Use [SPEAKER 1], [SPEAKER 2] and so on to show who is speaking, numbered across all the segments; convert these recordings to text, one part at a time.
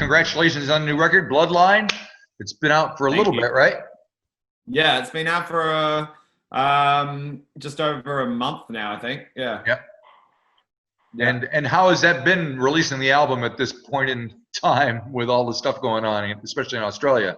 [SPEAKER 1] congratulations on the new record, Bloodline. It's been out for a little bit, right?
[SPEAKER 2] Yeah, it's been out for just over a month now, I think. Yeah.
[SPEAKER 1] Yep. And how has that been, releasing the album at this point in time with all the stuff going on, especially in Australia?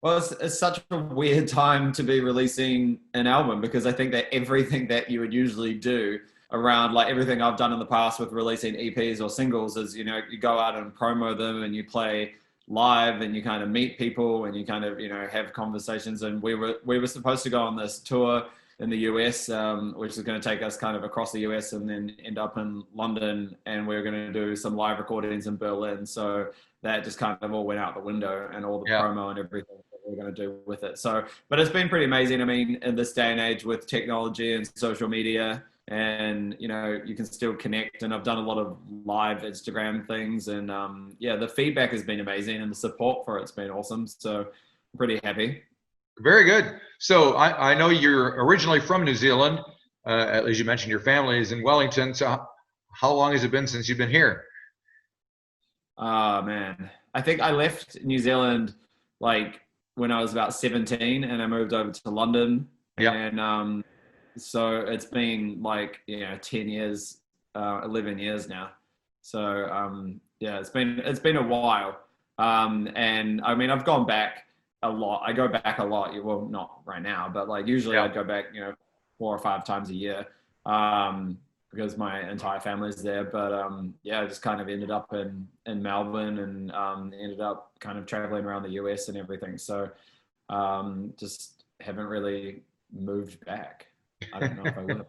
[SPEAKER 2] Well, it's such a weird time to be releasing an album, because I think that everything that you would usually do around, like everything I've done in the past with releasing EPs or singles, is, you go out and promo them and you play live and you kind of meet people and you kind of, have conversations. And we were supposed to go on this tour in the US, which is going to take us kind of across the US and then end up in London, and we were going to do some live recordings in Berlin. So that just kind of all went out the window, and all the promo and everything that we we're going to do with it. So, but it's been pretty amazing. I mean, in this day and age with technology and social media, and you can still connect, and I've done a lot of live Instagram things, and the feedback has been amazing, and the support for it's been awesome. So I'm pretty happy.
[SPEAKER 1] Very good. So I know you're originally from New Zealand. As you mentioned, your family is in Wellington. So how long has it been since you've been here?
[SPEAKER 2] Oh, man. I think I left New Zealand like when I was about 17, and I moved over to London.
[SPEAKER 1] Yeah.
[SPEAKER 2] And so it's been like, 10 years, 11 years now. So it's been a while. And I mean, I've gone back a lot. I go back a lot. Well, not right now, but like usually I'd go back, 4 or 5 times a year, because my entire family's there. But I just kind of ended up in Melbourne, and ended up kind of traveling around the US and everything. So just haven't really moved back. I don't know if I would have.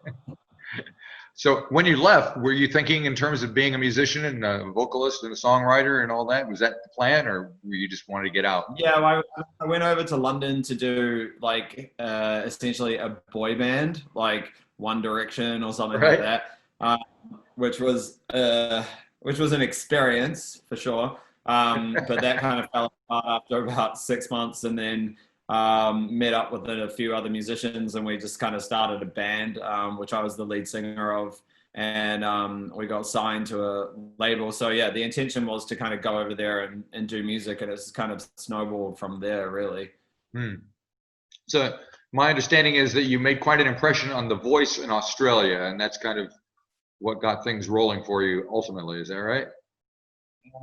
[SPEAKER 1] So when you left, were you thinking in terms of being a musician and a vocalist and a songwriter and all that? Was that the plan, or were you just wanted to get out?
[SPEAKER 2] Yeah, well, I went over to London to do like essentially a boy band, like One Direction or something like that, which was an experience for sure. But that kind of fell apart after about 6 months, and then met up with a few other musicians, and we just kind of started a band, which I was the lead singer of, and we got signed to a label. So yeah, the intention was to kind of go over there and do music, and it's kind of snowballed from there, really.
[SPEAKER 1] So my understanding is that you made quite an impression on The Voice in Australia, and that's kind of what got things rolling for you ultimately. Is that right?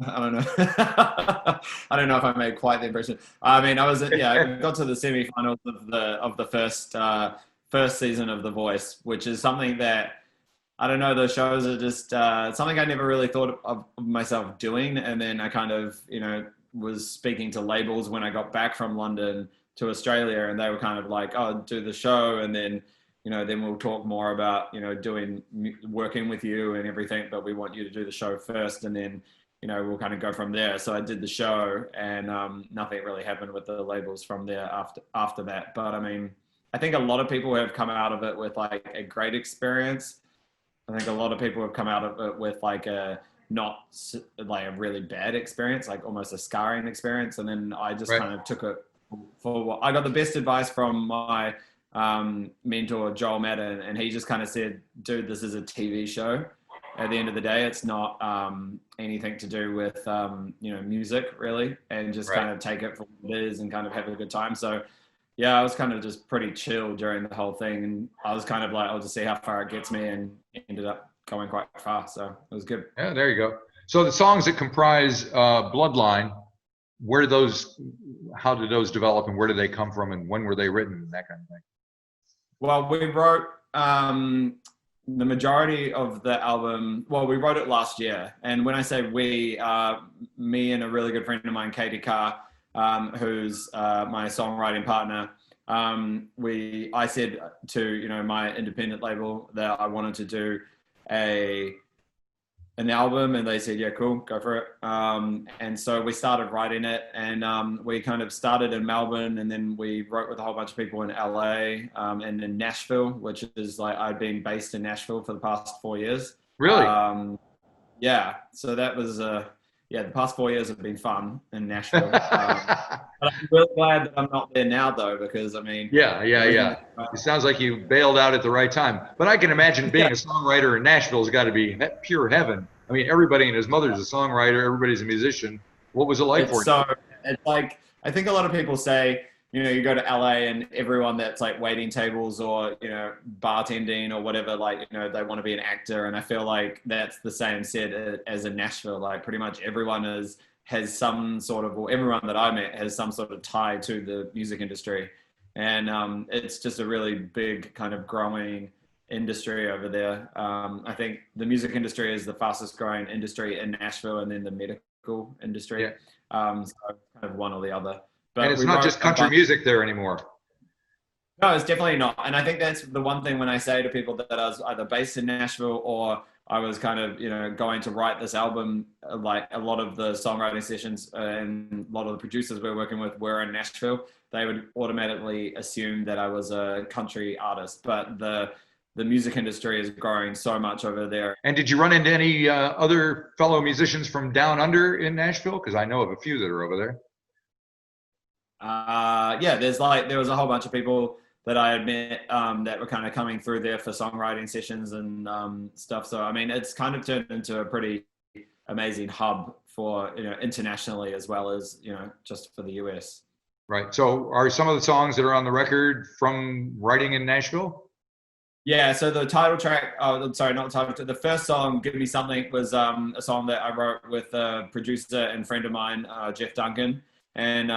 [SPEAKER 2] I don't know. I don't know if I made quite the impression. I mean, I got to the semi-finals of the first season of The Voice, which is something that, I don't know, those shows are just something I never really thought of myself doing. And then I kind of, was speaking to labels when I got back from London to Australia, and they were kind of like, "Oh, do the show, and then, then we'll talk more about, working with you and everything, but we want you to do the show first, and then, we'll kind of go from there." So I did the show, and nothing really happened with the labels from there after that. But I mean, I think a lot of people have come out of it with like a great experience. I think a lot of people have come out of it with like a really bad experience, like almost a scarring experience. And then I just kind of took it for what I got. The best advice from my mentor, Joel Madden, and he just kind of said, "Dude, this is a TV show. At the end of the day, it's not anything to do with music, really, and just kind of take it for what it is and kind of have a good time." So yeah, I was kind of just pretty chill during the whole thing, and I was kind of like, I'll just see how far it gets me, and ended up going quite far. So it was good.
[SPEAKER 1] Yeah, there you go. So the songs that comprise Bloodline, how did those develop, and where did they come from, and when were they written, and that kind of thing?
[SPEAKER 2] Well, we wrote the majority of the album, we wrote it last year. And when I say we, me and a really good friend of mine, Katie Carr, who's my songwriting partner, I said to, my independent label that I wanted to do an album, and they said, "Yeah, cool, go for it." And so we started writing it, and we kind of started in Melbourne, and then we wrote with a whole bunch of people in LA, and in Nashville, which is like, I've been based in Nashville for the past 4 years.
[SPEAKER 1] Really?
[SPEAKER 2] Yeah. So that was, the past 4 years have been fun in Nashville. But I'm really glad that I'm not there now, though, because I mean.
[SPEAKER 1] Yeah. It sounds like you bailed out at the right time. But I can imagine being a songwriter in Nashville has got to be pure heaven. I mean, everybody and his mother's a songwriter. Everybody's a musician. What was it like for you?
[SPEAKER 2] It's like, I think a lot of people say, you know, you go to LA and everyone that's like waiting tables or, you know, bartending or whatever, like, you know, they want to be an actor. And I feel like that's the same said as in Nashville. Like pretty much everyone has some sort of, or everyone that I met has some sort of tie to the music industry. And it's just a really big kind of growing industry over there. I think the music industry is the fastest growing industry in Nashville, and then the medical industry.
[SPEAKER 1] Yeah.
[SPEAKER 2] So kind of one or the other. But
[SPEAKER 1] And it's not just country music there anymore.
[SPEAKER 2] No, it's definitely not. And I think that's the one thing when I say to people that I was either based in Nashville or I was kind of, you know, going to write this album, like a lot of the songwriting sessions and a lot of the producers we're working with were in Nashville, they would automatically assume that I was a country artist. But the music industry is growing so much over there.
[SPEAKER 1] And did you run into any other fellow musicians from down under in Nashville? Because I know of a few that are over there.
[SPEAKER 2] Yeah, there was a whole bunch of people that I had met that were kind of coming through there for songwriting sessions and stuff. So I mean, it's kind of turned into a pretty amazing hub for, you know, internationally as well as, you know, just for the US.
[SPEAKER 1] Right. So are some of the songs that are on the record from writing in Nashville?
[SPEAKER 2] Yeah, so the title track, sorry, not the title track, the first song, Give Me Something, was a song that I wrote with a producer and friend of mine, Jeff Duncan. And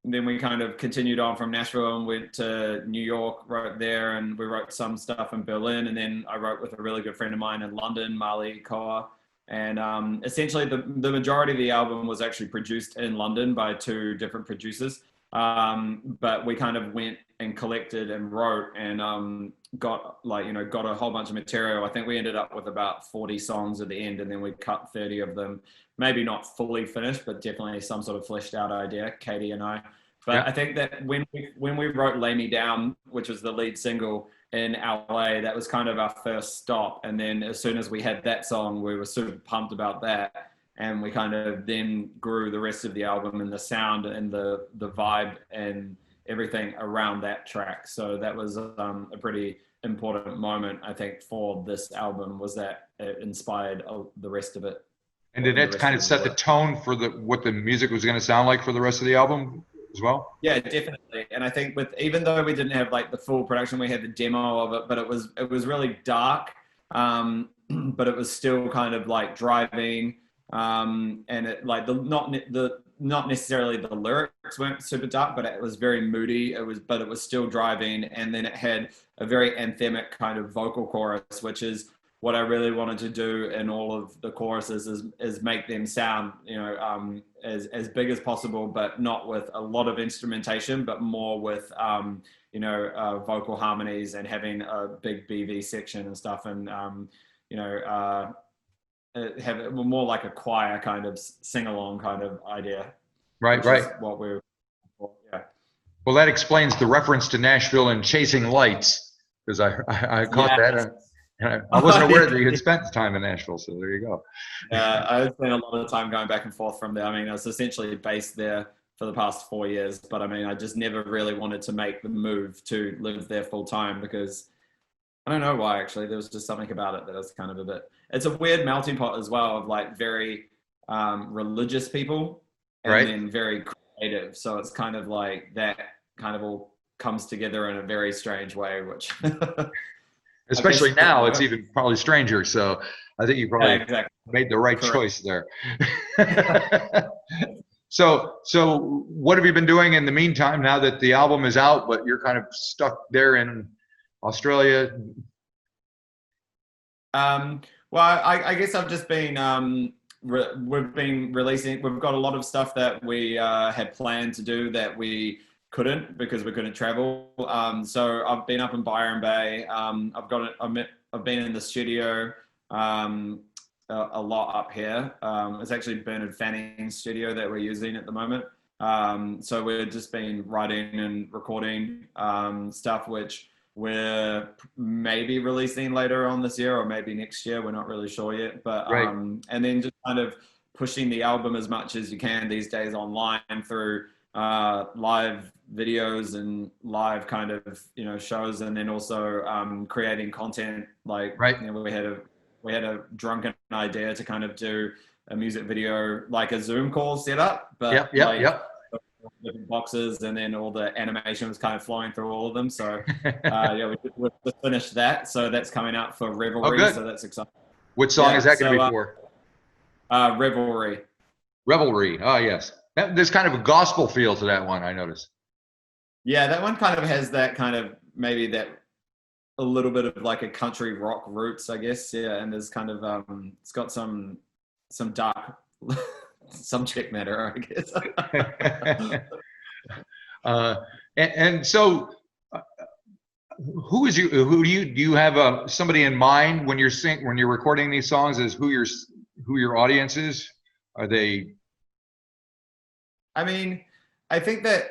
[SPEAKER 2] then we kind of continued on from Nashville and went to New York, wrote there, and we wrote some stuff in Berlin. And then I wrote with a really good friend of mine in London, Marty Koa. And essentially the majority of the album was actually produced in London by two different producers. But we kind of went and collected and wrote and got a whole bunch of material. I think we ended up with about 40 songs at the end, and then we cut 30 of them, maybe not fully finished, but definitely some sort of fleshed out idea, Katie and I. But yeah. I think that when we wrote Lay Me Down, which was the lead single in LA, that was kind of our first stop. And then as soon as we had that song, we were super pumped about that. And we kind of then grew the rest of the album and the sound and the vibe and everything around that track. So that was a pretty important moment, I think, for this album, was that it inspired the rest of it.
[SPEAKER 1] And did that kind of set the tone for what the music was going to sound like for the rest of the album as well?
[SPEAKER 2] Yeah, definitely. And I think even though we didn't have like the full production, we had the demo of it, but it was really dark, but it was still kind of like driving. And it like not necessarily the lyrics weren't super dark, but it was very moody. But it was still driving, and then it had a very anthemic kind of vocal chorus, which is what I really wanted to do in all of the choruses is make them sound, you know, as big as possible, but not with a lot of instrumentation, but more with vocal harmonies and having a big BV section and stuff, and have it more like a choir kind of sing-along kind of idea.
[SPEAKER 1] Right.
[SPEAKER 2] What we're, yeah.
[SPEAKER 1] Well, that explains the reference to Nashville and Chasing Lights, because I caught that. And I wasn't aware that you had spent time in Nashville, so there you go.
[SPEAKER 2] Yeah, I spent a lot of time going back and forth from there. I mean, I was essentially based there for the past 4 years, but I mean, I just never really wanted to make the move to live there full time because I don't know why, actually. There was just something about it that was kind of it's a weird melting pot as well of like very religious people and then very creative. So it's kind of like that kind of all comes together in a very strange way, which...
[SPEAKER 1] Especially now, it's even probably stranger. So I think you probably made the right choice there. So what have you been doing in the meantime now that the album is out, but you're kind of stuck there in Australia?
[SPEAKER 2] Well, I guess I've just been, we've been releasing, we've got a lot of stuff that we had planned to do that we couldn't because we couldn't travel. So I've been up in Byron Bay. I've been in the studio a lot up here. It's actually Bernard Fanning's studio that we're using at the moment. So we've just been writing and recording stuff, which we're maybe releasing later on this year or maybe next year. We're not really sure yet. But and then just kind of pushing the album as much as you can these days online through live videos and live kind of shows, and then also creating content like we had we had a drunken idea to kind of do a music video, like a Zoom call setup, but different boxes, and then all the animation was kind of flowing through all of them. So we just finished that. So that's coming out for Revelry.
[SPEAKER 1] Good.
[SPEAKER 2] So that's exciting.
[SPEAKER 1] Which song is that going to be for?
[SPEAKER 2] Revelry.
[SPEAKER 1] Revelry. Oh, yes. There's kind of a gospel feel to that one, I noticed.
[SPEAKER 2] Yeah, that one kind of has that kind of, maybe that a little bit of like a country rock roots, I guess. Yeah, and there's kind of it's got some dark subject matter, I
[SPEAKER 1] guess. And so, who do you have somebody in mind when you're recording these songs as who your audience is? Are they?
[SPEAKER 2] I mean, I think that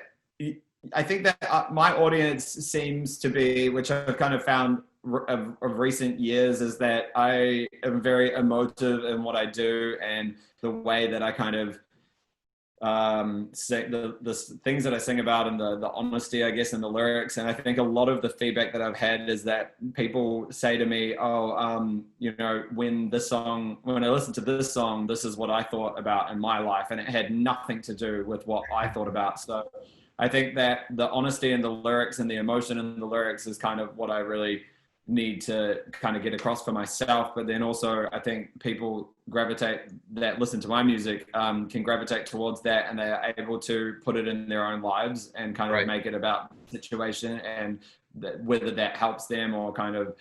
[SPEAKER 2] my audience seems to be, which I've kind of found of recent years, is that I am very emotive in what I do, and the way that I kind of sing, the things that I sing about, and the honesty, I guess, in the lyrics. And I think a lot of the feedback that I've had is that people say to me, you know, when I listened to this song, this is what I thought about in my life, and it had nothing to do with what I thought about. So I think that the honesty in the lyrics and the emotion in the lyrics is kind of what I really need to kind of get across for myself. But then also, I think people that listen to my music can gravitate towards that, and they are able to put it in their own lives and kind of make it about the situation, and whether that helps them or kind of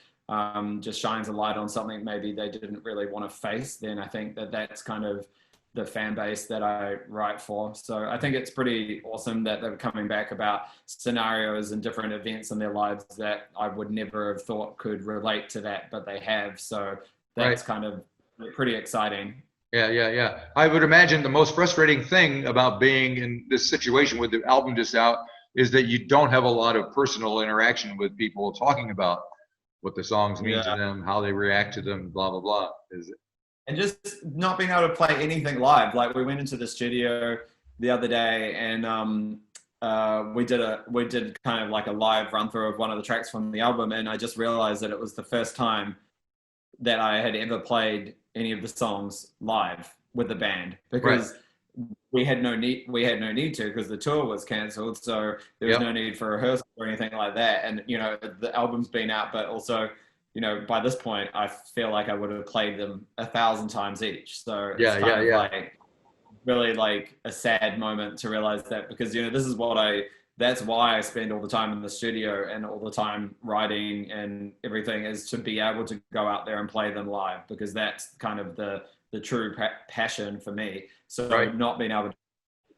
[SPEAKER 2] just shines a light on something maybe they didn't really want to face, then I think that that's kind of the fan base that I write for. So I think it's pretty awesome that they're coming back about scenarios and different events in their lives that I would never have thought could relate to that, but they have. So that's kind of pretty exciting.
[SPEAKER 1] Yeah. I would imagine the most frustrating thing about being in this situation with the album just out is that you don't have a lot of personal interaction with people talking about what the songs mean to them, how they react to them, blah, blah, blah.
[SPEAKER 2] And just not being able to play anything live. Like, we went into the studio the other day, and we did kind of like a live run through of one of the tracks from the album, and I just realized that it was the first time that I had ever played any of the songs live with the band, because we had no need to, because the tour was cancelled, so there was no need for rehearsal or anything like that. And you know, the album's been out, but also, you know, by this point, I feel like I would have played them 1,000 times each. So it's kind of like really like a sad moment to realize that, because, you know, that's why I spend all the time in the studio and all the time writing and everything, is to be able to go out there and play them live, because that's kind of the true passion for me. So not being able to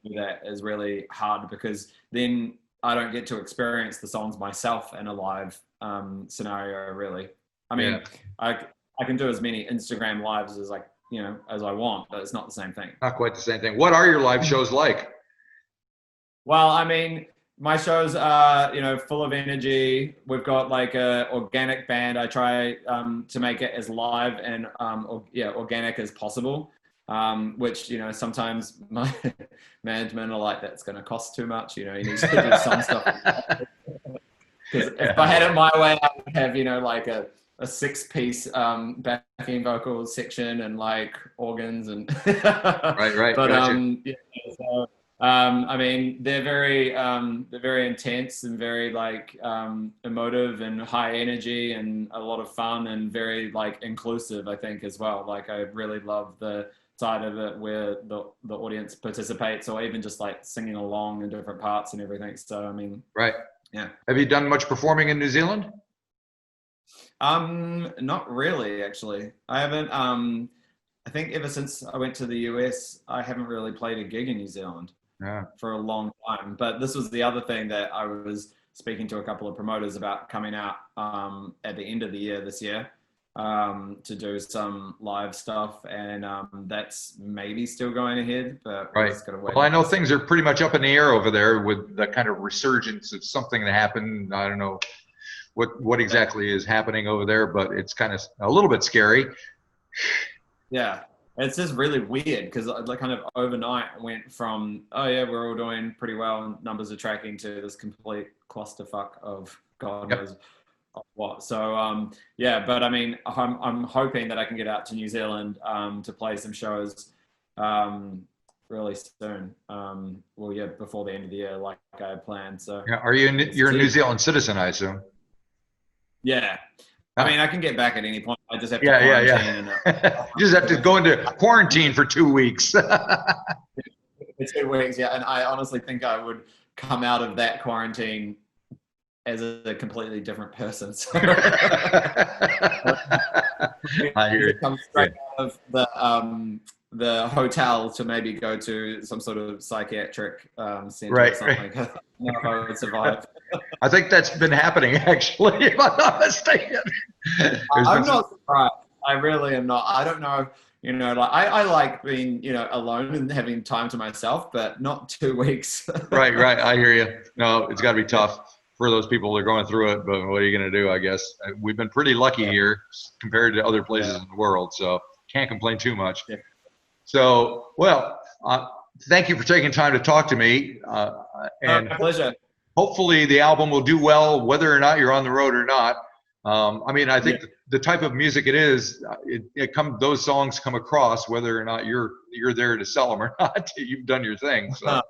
[SPEAKER 2] do that is really hard, because then I don't get to experience the songs myself in a live scenario, really. I mean, I can do as many Instagram lives as I want, but it's not the same thing.
[SPEAKER 1] Not quite the same thing. What are your live shows like?
[SPEAKER 2] Well, I mean, my shows are, you know, full of energy. We've got like a organic band. I try to make it as live and organic as possible. Which, you know, sometimes my management are like, that's going to cost too much. You know, you need to do some stuff. Because if I had it my way, I would have, you know, like a 6-piece backing vocal section and like organs and
[SPEAKER 1] right.
[SPEAKER 2] But I mean, they're very intense and very like emotive and high energy and a lot of fun and very like inclusive, I think, as well. Like, I really love the side of it where the audience participates, or even just like singing along in different parts and everything. So I mean, yeah.
[SPEAKER 1] Have you done much performing in New Zealand?
[SPEAKER 2] Not really, actually. I haven't. I think ever since I went to the US, I haven't really played a gig in New Zealand for a long time. But this was the other thing that I was speaking to a couple of promoters about, coming out at the end of the year this year, to do some live stuff, and that's maybe still going ahead, but we're just gonna wait.
[SPEAKER 1] Well, I know things are pretty much up in the air over there with the kind of resurgence of something that happened. I don't know what exactly is happening over there, but it's kind of a little bit scary.
[SPEAKER 2] Yeah, it's just really weird, because like kind of overnight went from, oh yeah, we're all doing pretty well and numbers are tracking, to this complete clusterfuck of God knows what. So yeah, but I mean, I'm hoping that I can get out to New Zealand to play some shows really soon. Well, yeah, before the end of the year, like I had planned. So
[SPEAKER 1] Yeah. You're a New Zealand citizen, I assume.
[SPEAKER 2] yeah. I mean, I can get back at any point. I just have to
[SPEAKER 1] Yeah,
[SPEAKER 2] quarantine
[SPEAKER 1] you just have to go into quarantine for 2 weeks.
[SPEAKER 2] for 2 weeks. Yeah, and I honestly think I would come out of that quarantine as a completely different person. So
[SPEAKER 1] I hear you.
[SPEAKER 2] come straight out of the hotel to maybe go to some sort of psychiatric center
[SPEAKER 1] Right,
[SPEAKER 2] or something. I don't know if I would survive.
[SPEAKER 1] I think that's been happening, actually, if I'm not mistaken.
[SPEAKER 2] I'm not surprised. I really am not. I don't know. You know, like I like being, you know, alone and having time to myself, but not 2 weeks.
[SPEAKER 1] Right. I hear you. No, it's got to be tough for those people that are going through it, but what are you going to do, I guess? We've been pretty lucky here compared to other places in the world, so can't complain too much.
[SPEAKER 2] Yeah.
[SPEAKER 1] So, well, thank you for taking time to talk to me. And
[SPEAKER 2] My pleasure.
[SPEAKER 1] hopefully the album will do well, whether or not you're on the road or not. I mean, I think the type of music it is, those songs come across whether or not you're there to sell them or not. You've done your thing. So.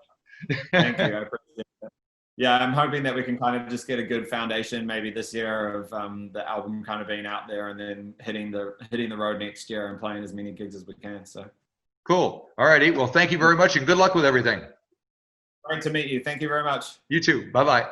[SPEAKER 2] Thank you. I appreciate it. Yeah, I'm hoping that we can kind of just get a good foundation maybe this year of the album kind of being out there and then hitting the road next year and playing as many gigs as we can. So
[SPEAKER 1] cool. All righty. Well, thank you very much and good luck with everything.
[SPEAKER 2] great to meet you. Thank you very much.
[SPEAKER 1] You too. Bye-bye.